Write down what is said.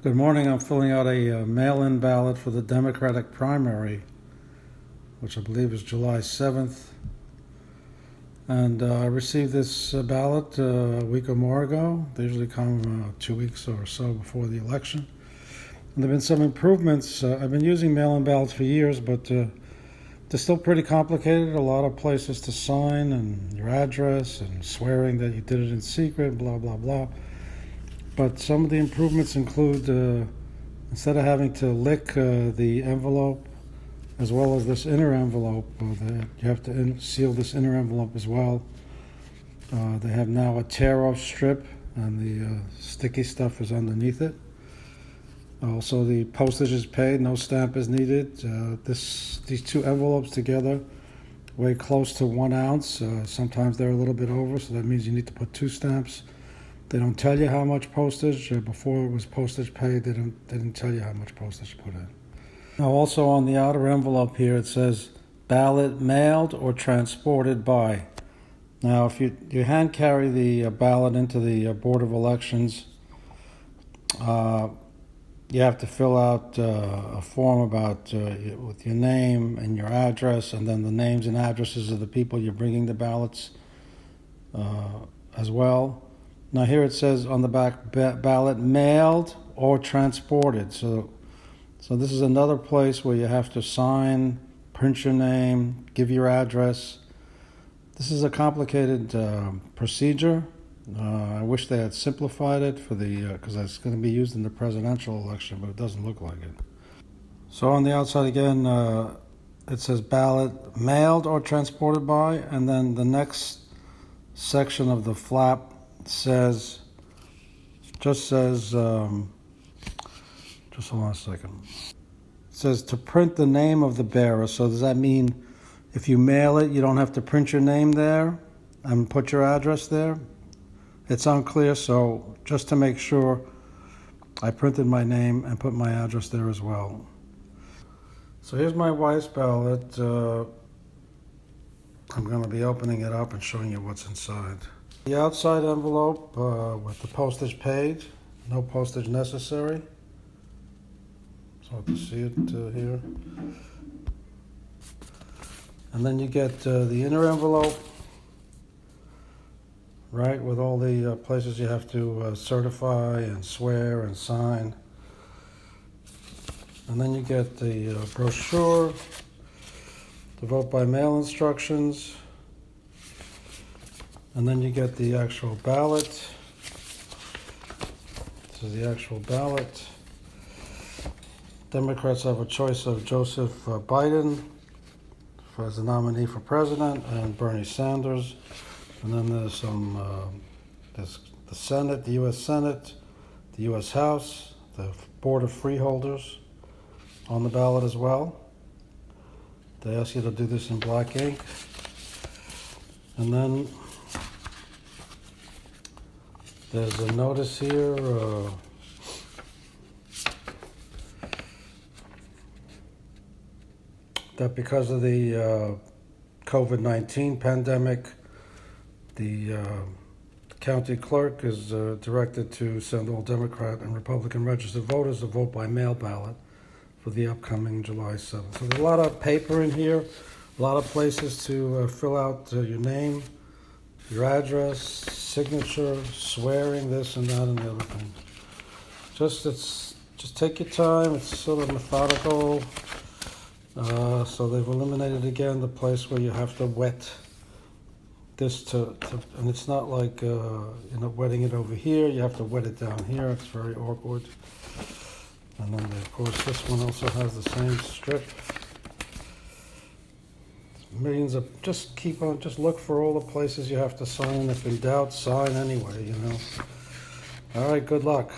Good morning. I'm filling out a mail-in ballot for the Democratic primary, which I believe is July 7th. And I received this ballot a week or more ago. They usually come 2 weeks or so before the election. And there have been some improvements. I've been using mail-in ballots for years, but they're still pretty complicated. A lot of places to sign and your address and swearing that you did it in secret, blah, blah, blah. But some of the improvements include, instead of having to lick the envelope, as well as this inner envelope, you have to seal this inner envelope as well. They have now a tear-off strip, and the sticky stuff is underneath it. Also, the postage is paid, no stamp is needed. These two envelopes together weigh close to 1 ounce. Sometimes they're a little bit over, so that means you need to put 2 stamps. They don't tell you how much postage. Before it was postage paid, they didn't tell you how much postage to put in. Now, also on the outer envelope here, it says ballot mailed or transported by. Now, if you hand carry the ballot into the Board of Elections, you have to fill out a form about with your name and your address, and then the names and addresses of the people you're bringing the ballots as well. Now here it says on the back, ballot mailed or transported. So this is another place where you have to sign, print your name, give your address. This is a complicated procedure. I wish they had simplified it for because it's going to be used in the presidential election, but it doesn't look like it. So on the outside again, it says ballot mailed or transported by, and then the next section of the flap just says, just hold on a second. It says to print the name of the bearer. So does that mean if you mail it, you don't have to print your name there and put your address there? It's unclear, so just to make sure, I printed my name and put my address there as well. So here's my wife's ballot. I'm going to be opening it up and showing you what's inside. The outside envelope with the postage paid, no postage necessary. So to see it here. And then you get the inner envelope, right, with all the places you have to certify and swear and sign. And then you get the brochure, the vote by mail instructions. And then you get the actual ballot. This is the actual ballot. Democrats have a choice of Joseph Biden as the nominee for president and Bernie Sanders. And then there's there's the Senate, the U.S. Senate, the U.S. House, the Board of Freeholders on the ballot as well. They ask you to do this in black ink. And then there's a notice here that because of the COVID-19 pandemic, the county clerk is directed to send all Democrat and Republican registered voters to vote by mail ballot for the upcoming July 7th. So there's a lot of paper in here, a lot of places to fill out your name, your address, signature, swearing, this and that and the other thing. Just take your time. It's sort of methodical. So they've eliminated again the place where you have to wet this and it's not like wetting it over here. You have to wet it down here. It's very awkward. And then of course this one also has the same strip. Millions of just look for all the places you have to sign. If in doubt, sign anyway, All right, good luck.